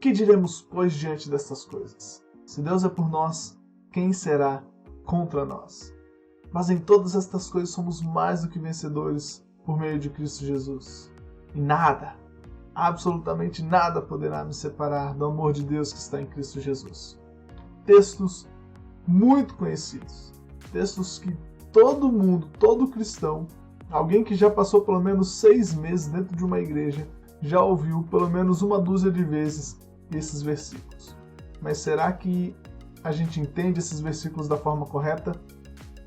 Que diremos, pois, diante destas coisas? Se Deus é por nós, quem será contra nós? Mas em todas estas coisas somos mais do que vencedores por meio de Cristo Jesus. E nada, absolutamente nada poderá nos separar do amor de Deus que está em Cristo Jesus. Textos muito conhecidos. Textos que todo mundo, todo cristão, alguém que já passou pelo menos 6 meses dentro de uma igreja, já ouviu pelo menos uma dúzia de vezes esses versículos. Mas será que a gente entende esses versículos da forma correta?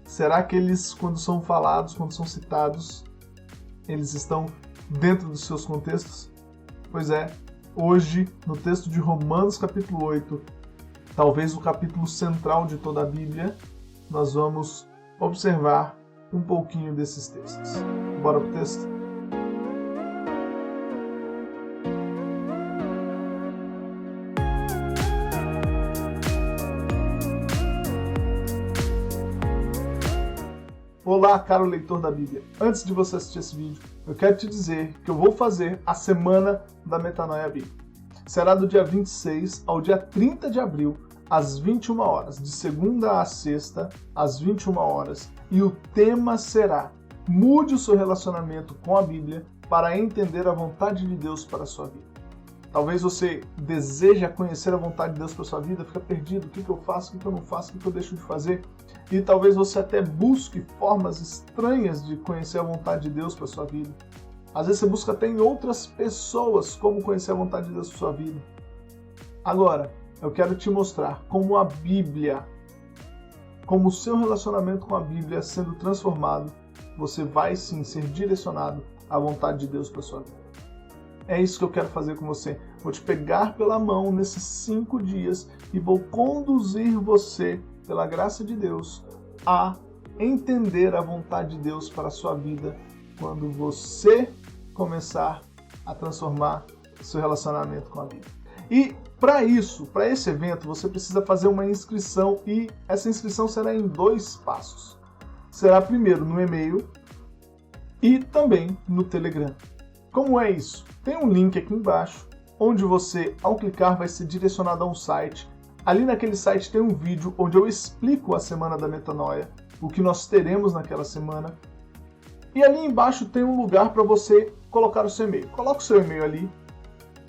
Será que eles, quando são falados, quando são citados, eles estão dentro dos seus contextos? Pois é, hoje, no texto de Romanos capítulo 8, talvez o capítulo central de toda a Bíblia, nós vamos observar um pouquinho desses textos. Bora pro texto? Olá, caro leitor da Bíblia. Antes de você assistir esse vídeo, eu quero te dizer que eu vou fazer a Semana da Metanoia Bíblica. Será do dia 26 ao dia 30 de abril, às 21 horas, de segunda a sexta, às 21 horas, e o tema será: mude o seu relacionamento com a Bíblia para entender a vontade de Deus para a sua vida. Talvez você deseje conhecer a vontade de Deus para a sua vida, fica perdido, o que eu faço, o que eu não faço, o que eu deixo de fazer. E talvez você até busque formas estranhas de conhecer a vontade de Deus para a sua vida. Às vezes você busca até em outras pessoas como conhecer a vontade de Deus para a sua vida. Agora, eu quero te mostrar como a Bíblia, como o seu relacionamento com a Bíblia sendo transformado, você vai sim ser direcionado à vontade de Deus para a sua vida. É isso que eu quero fazer com você. Vou te pegar pela mão nesses 5 dias e vou conduzir você, pela graça de Deus, a entender a vontade de Deus para a sua vida quando você começar a transformar seu relacionamento com a Bíblia. E para isso, para esse evento, você precisa fazer uma inscrição e essa inscrição será em 2 passos. Será primeiro no e-mail e também no Telegram. Como é isso? Tem um link aqui embaixo, onde você, ao clicar, vai ser direcionado a um site. Ali naquele site tem um vídeo onde eu explico a Semana da Metanoia, o que nós teremos naquela semana. E ali embaixo tem um lugar para você colocar o seu e-mail. Coloca o seu e-mail ali,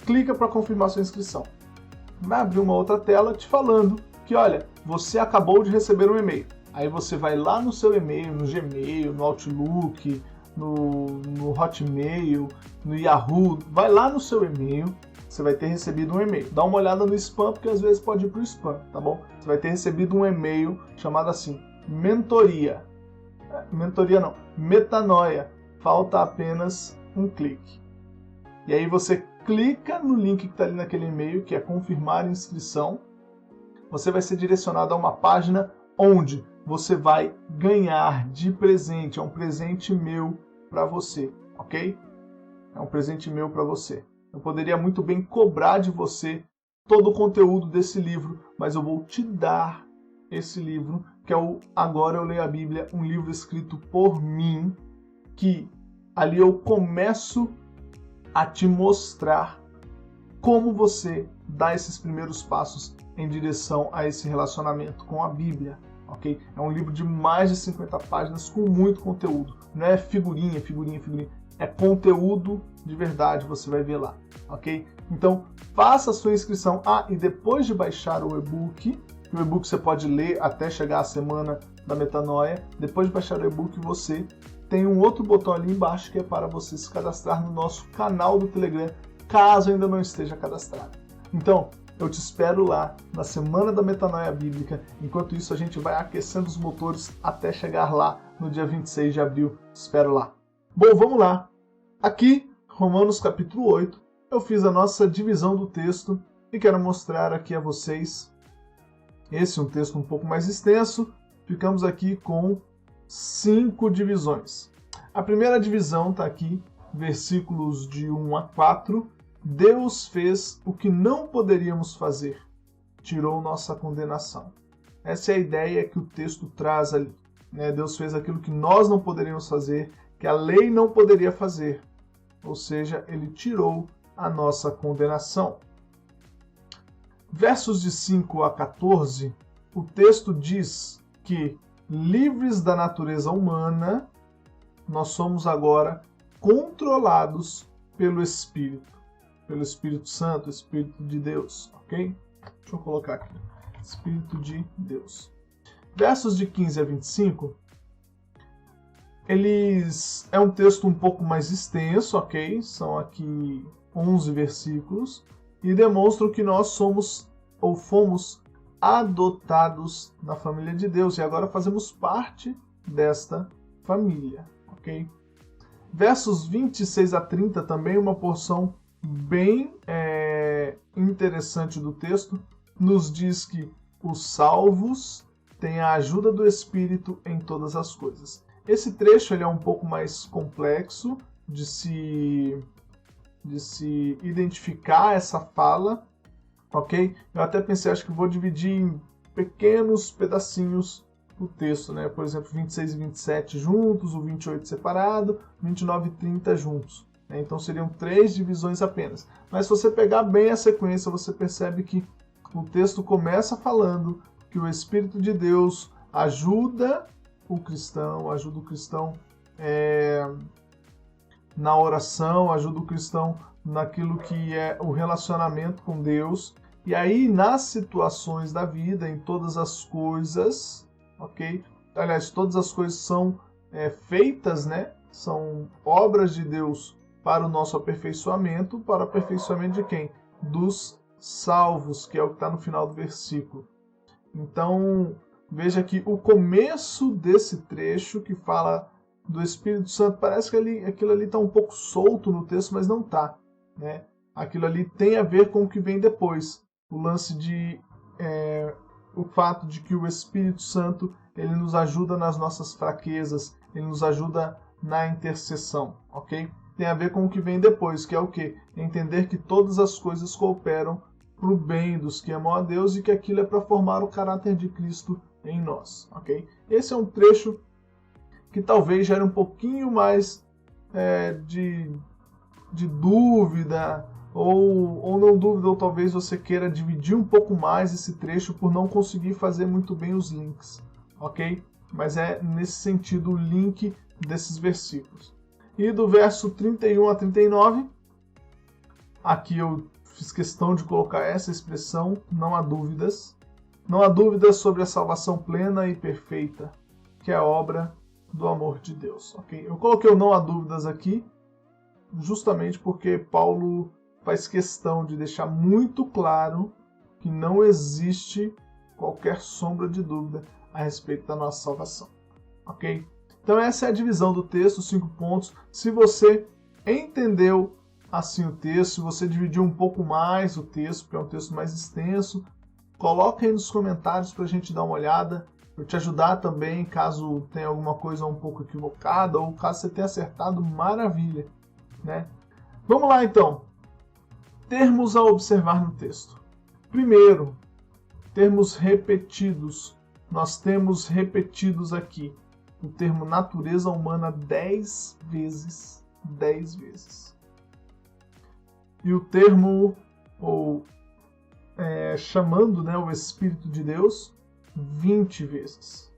clica para confirmar sua inscrição. Vai abrir uma outra tela te falando que, olha, você acabou de receber um e-mail. Aí você vai lá no seu e-mail, no Gmail, no Outlook, no Hotmail, no Yahoo, vai lá no seu e-mail, você vai ter recebido um e-mail. Dá uma olhada no spam, porque às vezes pode ir para o spam, tá bom? Você vai ter recebido um e-mail chamado assim, mentoria. Mentoria não, metanoia. Falta apenas um clique. E aí você clica no link que está ali naquele e-mail, que é confirmar inscrição. Você vai ser direcionado a uma página onde você vai ganhar de presente. É um presente meu para você, ok? É um presente meu para você. Eu poderia muito bem cobrar de você todo o conteúdo desse livro, mas eu vou te dar esse livro, que é o Agora Eu Leio a Bíblia, um livro escrito por mim, que ali eu começo a te mostrar como você dá esses primeiros passos em direção a esse relacionamento com a Bíblia. Okay? É um livro de mais de 50 páginas com muito conteúdo. Não é figurinha. É conteúdo de verdade, você vai ver lá. Ok? Então, faça a sua inscrição. E depois de baixar o e-book você pode ler até chegar à Semana da Metanoia. Depois de baixar o e-book, você tem um outro botão ali embaixo que é para você se cadastrar no nosso canal do Telegram, caso ainda não esteja cadastrado. Então, eu te espero lá na Semana da Metanoia Bíblica. Enquanto isso, a gente vai aquecendo os motores até chegar lá no dia 26 de abril. Te espero lá. Bom, vamos lá. Aqui, Romanos capítulo 8, eu fiz a nossa divisão do texto e quero mostrar aqui a vocês. Esse é um texto um pouco mais extenso. Ficamos aqui com 5 divisões. A primeira divisão está aqui, versículos de 1 a 4. Deus fez o que não poderíamos fazer, tirou nossa condenação. Essa é a ideia que o texto traz ali. Deus fez aquilo que nós não poderíamos fazer, que a lei não poderia fazer. Ou seja, ele tirou a nossa condenação. Versos de 5 a 14, o texto diz que, livres da natureza humana, nós somos agora controlados pelo Espírito Santo, Espírito de Deus, ok? Deixa eu colocar aqui, Espírito de Deus. Versos de 15 a 25, é um texto um pouco mais extenso, ok? São aqui 11 versículos, e demonstram que nós somos ou fomos adotados na família de Deus, e agora fazemos parte desta família, ok? Versos 26 a 30 também, uma porção bem interessante do texto, nos diz que os salvos têm a ajuda do Espírito em todas as coisas. Esse trecho ele é um pouco mais complexo de se identificar essa fala, ok? Eu até pensei, acho que vou dividir em pequenos pedacinhos o texto, né? Por exemplo, 26 e 27 juntos, o 28 separado, 29 e 30 juntos. Né? Então seriam 3 divisões apenas. Mas se você pegar bem a sequência, você percebe que o texto começa falando que o Espírito de Deus ajuda o cristão na oração, ajuda o cristão naquilo que é o relacionamento com Deus. E aí, nas situações da vida, em todas as coisas, ok? Aliás, todas as coisas são feitas, né? São obras de Deus para o nosso aperfeiçoamento. Para o aperfeiçoamento de quem? Dos salvos, que é o que está no final do versículo. Então, veja que o começo desse trecho que fala do Espírito Santo, parece que aquilo ali está um pouco solto no texto, mas não está, né? Aquilo ali tem a ver com o que vem depois. O lance de o fato de que o Espírito Santo ele nos ajuda nas nossas fraquezas, ele nos ajuda na intercessão, ok? Tem a ver com o que vem depois, que é o quê? Entender que todas as coisas cooperam para o bem dos que amam a Deus e que aquilo é para formar o caráter de Cristo em nós, ok? Esse é um trecho que talvez gere um pouquinho mais de dúvida, ou não dúvida, ou talvez você queira dividir um pouco mais esse trecho por não conseguir fazer muito bem os links, ok? Mas é nesse sentido o link desses versículos. E do verso 31 a 39, aqui eu fiz questão de colocar essa expressão, não há dúvidas. Não há dúvidas sobre a salvação plena e perfeita, que é a obra do amor de Deus, ok? Eu coloquei o não há dúvidas aqui, justamente porque Paulo faz questão de deixar muito claro que não existe qualquer sombra de dúvida a respeito da nossa salvação, ok? Então essa é a divisão do texto, 5 pontos. Se você entendeu assim o texto, se você dividiu um pouco mais o texto, porque é um texto mais extenso, coloca aí nos comentários para a gente dar uma olhada, para te ajudar também, caso tenha alguma coisa um pouco equivocada, ou caso você tenha acertado, maravilha, né? Vamos lá então. Termos a observar no texto. Primeiro, termos repetidos. Nós temos repetidos aqui o termo natureza humana 10 vezes. 10 vezes. E o termo, chamando, né, o Espírito de Deus, 20 vezes.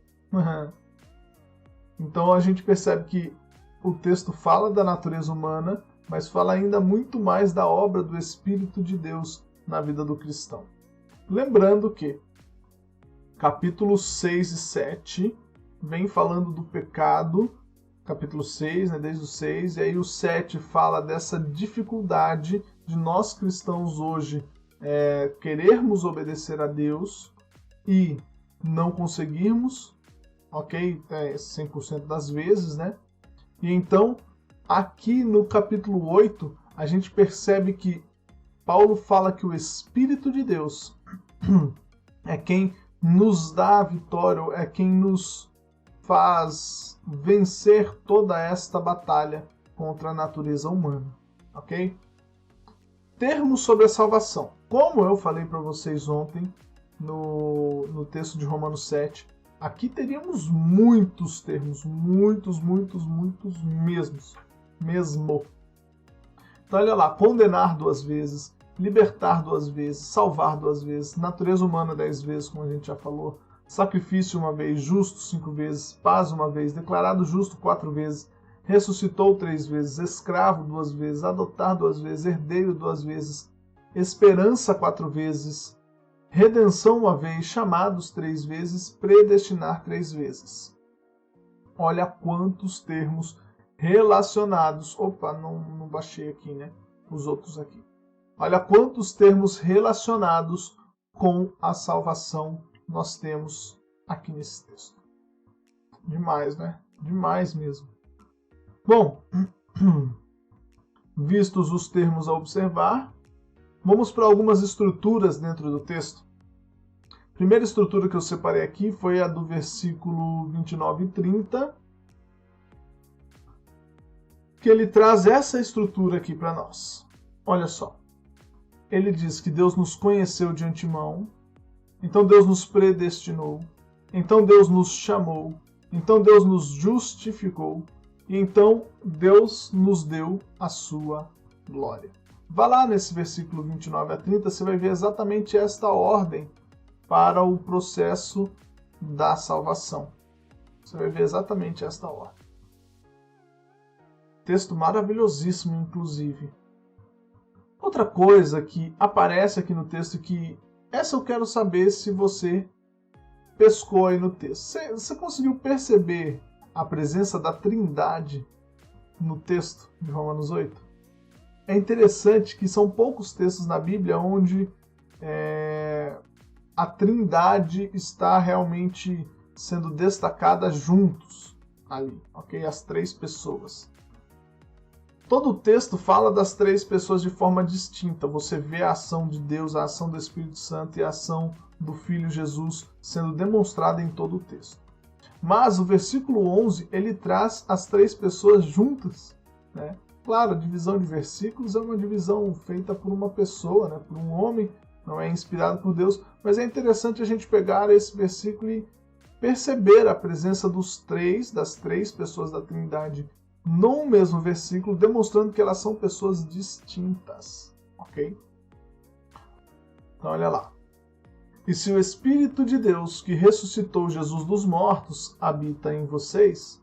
Então a gente percebe que o texto fala da natureza humana, mas fala ainda muito mais da obra do Espírito de Deus na vida do cristão. Lembrando que capítulos 6 e 7 vem falando do pecado, capítulo 6, né, desde o 6, e aí o 7 fala dessa dificuldade de nós cristãos hoje querermos obedecer a Deus e não conseguirmos, ok? 100% das vezes, né? E então, aqui no capítulo 8, a gente percebe que Paulo fala que o Espírito de Deus é quem nos dá a vitória, é quem nos faz vencer toda esta batalha contra a natureza humana, ok? Termos sobre a salvação. Como eu falei para vocês ontem, no texto de Romanos 7, aqui teríamos muitos termos, muitos mesmo. Então olha lá, condenar 2 vezes, libertar 2 vezes, salvar 2 vezes, natureza humana 10 vezes, como a gente já falou, sacrifício 1 vez, justo 5 vezes, paz 1 vez, declarado justo 4 vezes, ressuscitou 3 vezes, escravo 2 vezes, adotar 2 vezes, herdeiro 2 vezes, esperança 4 vezes, redenção 1 vez, chamados 3 vezes, predestinar 3 vezes. Olha quantos termos relacionados. Opa, não baixei aqui, né? Os outros aqui. Olha quantos termos relacionados com a salvação nós temos aqui nesse texto. Demais, né? Demais mesmo. Bom, vistos os termos a observar, vamos para algumas estruturas dentro do texto. A primeira estrutura que eu separei aqui foi a do versículo 29 e 30, que ele traz essa estrutura aqui para nós. Olha só. Ele diz que Deus nos conheceu de antemão, então Deus nos predestinou, então Deus nos chamou, então Deus nos justificou, e então Deus nos deu a sua glória. Vá lá nesse versículo 29 a 30, você vai ver exatamente esta ordem para o processo da salvação. Você vai ver exatamente esta ordem. Texto maravilhosíssimo, inclusive. Outra coisa que aparece aqui no texto, que essa eu quero saber se você pescou aí no texto. Você conseguiu perceber a presença da Trindade no texto de Romanos 8? É interessante que são poucos textos na Bíblia onde a Trindade está realmente sendo destacada juntos ali, ok? As 3 pessoas. Todo o texto fala das 3 pessoas de forma distinta. Você vê a ação de Deus, a ação do Espírito Santo e a ação do Filho Jesus sendo demonstrada em todo o texto. Mas o versículo 11, ele traz as 3 pessoas juntas, né? Claro, a divisão de versículos é uma divisão feita por uma pessoa, né? Por um homem, não é inspirado por Deus, mas é interessante a gente pegar esse versículo e perceber a presença das 3 pessoas da Trindade no mesmo versículo, demonstrando que elas são pessoas distintas, ok? Então olha lá. E se o Espírito de Deus que ressuscitou Jesus dos mortos habita em vocês,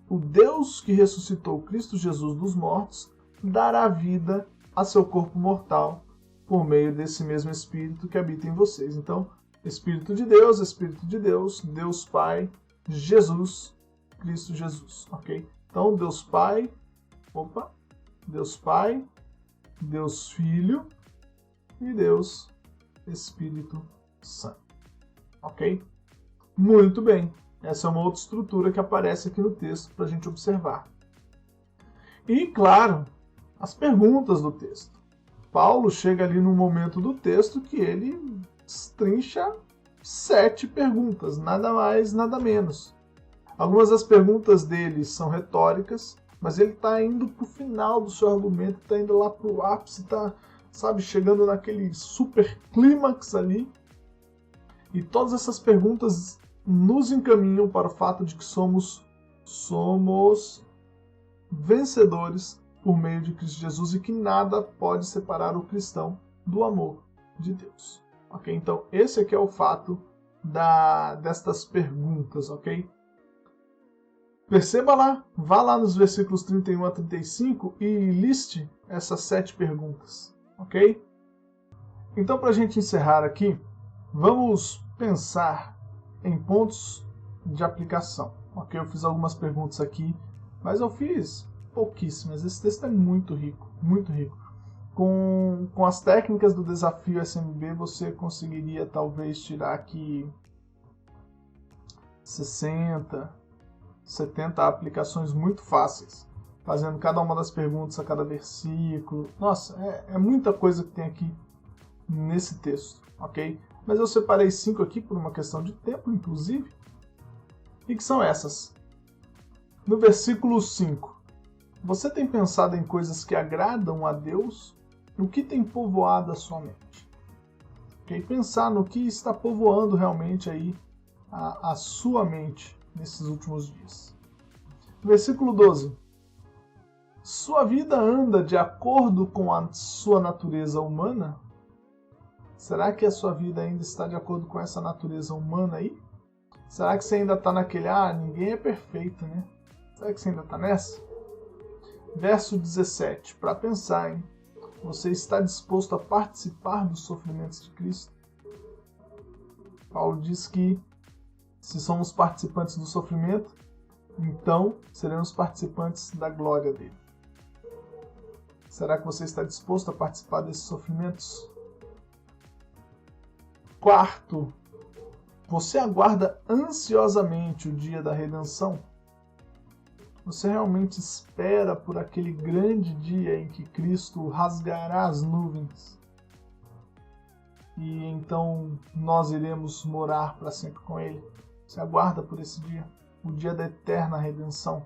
o Deus que ressuscitou Cristo Jesus dos mortos dará vida a seu corpo mortal por meio desse mesmo Espírito que habita em vocês. Então, Espírito de Deus, Deus Pai, Jesus, Cristo Jesus, ok? Então, Deus Pai, Deus Filho e Deus Espírito Santo, ok? Muito bem, essa é uma outra estrutura que aparece aqui no texto para a gente observar. E, claro, as perguntas do texto. Paulo chega ali no momento do texto que ele destrincha 7 perguntas, nada mais, nada menos. Algumas das perguntas dele são retóricas, mas ele está indo para o final do seu argumento, está indo lá para o ápice, está, chegando naquele super clímax ali. E todas essas perguntas nos encaminham para o fato de que somos vencedores por meio de Cristo Jesus e que nada pode separar o cristão do amor de Deus. Ok? Então, esse aqui é o fato destas perguntas, ok? Perceba lá, vá lá nos versículos 31 a 35 e liste essas 7 perguntas, ok? Então, para a gente encerrar aqui, vamos pensar em pontos de aplicação, ok? Eu fiz algumas perguntas aqui, mas eu fiz pouquíssimas. Esse texto é muito rico, muito rico. Com as técnicas do desafio SMB, você conseguiria talvez tirar aqui 60, 70 aplicações muito fáceis, fazendo cada uma das perguntas a cada versículo. Nossa, é muita coisa que tem aqui nesse texto, ok? Mas eu separei 5 aqui por uma questão de tempo, inclusive, e que são essas. No versículo 5, você tem pensado em coisas que agradam a Deus? O que tem povoado a sua mente? Okay? Pensar no que está povoando realmente aí a sua mente nesses últimos dias. Versículo 12. Sua vida anda de acordo com a sua natureza humana? Será que a sua vida ainda está de acordo com essa natureza humana aí? Será que você ainda está naquele, ninguém é perfeito, né? Será que você ainda está nessa? Verso 17, para pensar, hein? Você está disposto a participar dos sofrimentos de Cristo? Paulo diz que se somos participantes do sofrimento, então seremos participantes da glória dele. Será que você está disposto a participar desses sofrimentos? Quarto, você aguarda ansiosamente o dia da redenção? Você realmente espera por aquele grande dia em que Cristo rasgará as nuvens e então nós iremos morar para sempre com Ele? Você aguarda por esse dia, o dia da eterna redenção?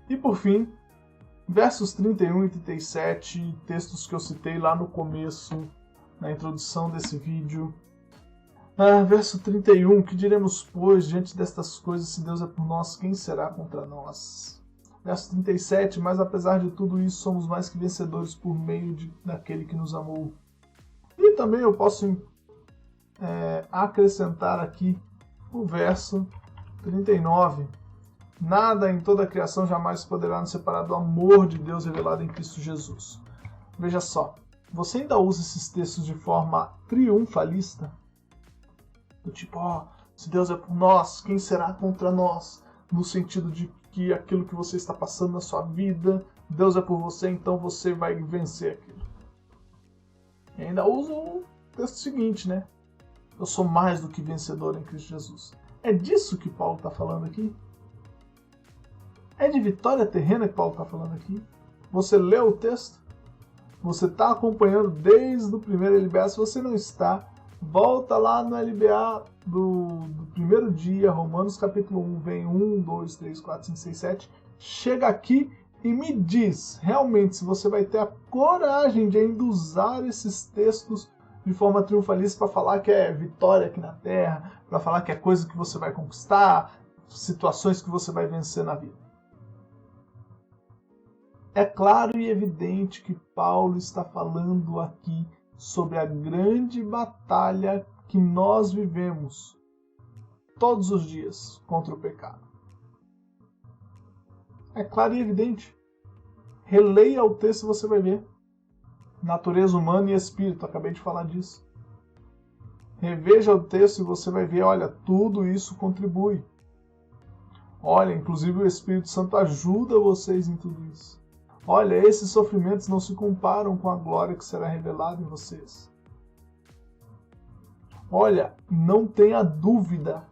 E por fim, versos 31 e 37, textos que eu citei lá no começo, na introdução desse vídeo. Verso 31, que diremos, pois, diante destas coisas, se Deus é por nós, quem será contra nós? Verso 37, mas apesar de tudo isso, somos mais que vencedores por meio daquele que nos amou. E também eu posso acrescentar aqui o verso 39. Nada em toda a criação jamais poderá nos separar do amor de Deus revelado em Cristo Jesus. Veja só, você ainda usa esses textos de forma triunfalista? Do tipo, se Deus é por nós, quem será contra nós? No sentido de que aquilo que você está passando na sua vida, Deus é por você, então você vai vencer aquilo. E ainda usa o texto seguinte, né? Eu sou mais do que vencedor em Cristo Jesus. É disso que Paulo está falando aqui? É de vitória terrena que Paulo está falando aqui? Você leu o texto? Você está acompanhando desde o primeiro LBA? Se você não está, volta lá no LBA do primeiro dia, Romanos capítulo 1, vem 1, 2, 3, 4, 5, 6, 7. Chega aqui e me diz, realmente, se você vai ter a coragem de ainda usar esses textos de forma triunfalista para falar que é vitória aqui na Terra, para falar que é coisa que você vai conquistar, situações que você vai vencer na vida. É claro e evidente que Paulo está falando aqui sobre a grande batalha que nós vivemos todos os dias contra o pecado. É claro e evidente. Releia o texto e você vai ver. Natureza humana e espírito, acabei de falar disso. Reveja o texto e você vai ver, olha, tudo isso contribui. Olha, inclusive o Espírito Santo ajuda vocês em tudo isso. Olha, esses sofrimentos não se comparam com a glória que será revelada em vocês. Olha, não tenha dúvida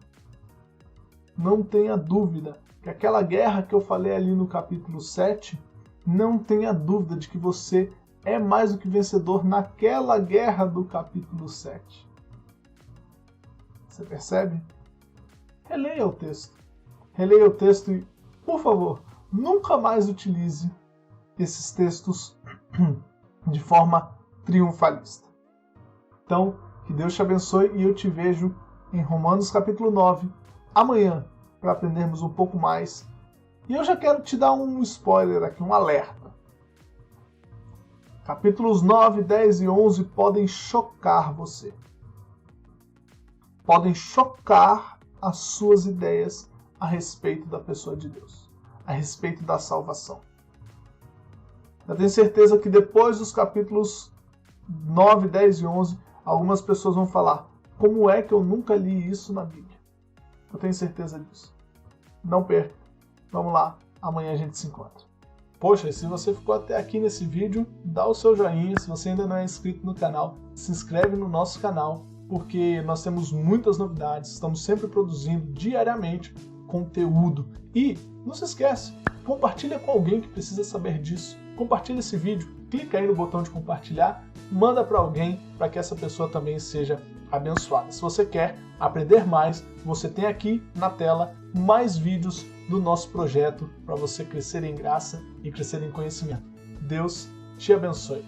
que aquela guerra que eu falei ali no capítulo 7, não tenha dúvida de que você é mais do que vencedor naquela guerra do capítulo 7. Você percebe? Releia o texto. Releia o texto e, por favor, nunca mais utilize esses textos de forma triunfalista. Então, que Deus te abençoe e eu te vejo em Romanos capítulo 9, amanhã, para aprendermos um pouco mais. E eu já quero te dar um spoiler aqui, um alerta. Capítulos 9, 10 e 11 podem chocar você. Podem chocar as suas ideias a respeito da pessoa de Deus, a respeito da salvação. Eu tenho certeza que depois dos capítulos 9, 10 e 11, algumas pessoas vão falar, como é que eu nunca li isso na Bíblia? Eu tenho certeza disso. Não perca. Vamos lá, amanhã a gente se encontra. Poxa, e se você ficou até aqui nesse vídeo, dá o seu joinha. Se você ainda não é inscrito no canal, se inscreve no nosso canal, porque nós temos muitas novidades, estamos sempre produzindo diariamente conteúdo. E não se esquece, compartilha com alguém que precisa saber disso. Compartilha esse vídeo, clica aí no botão de compartilhar, manda para alguém para que essa pessoa também seja abençoada. Se você quer aprender mais, você tem aqui na tela mais vídeos do nosso projeto para você crescer em graça e crescer em conhecimento. Deus te abençoe.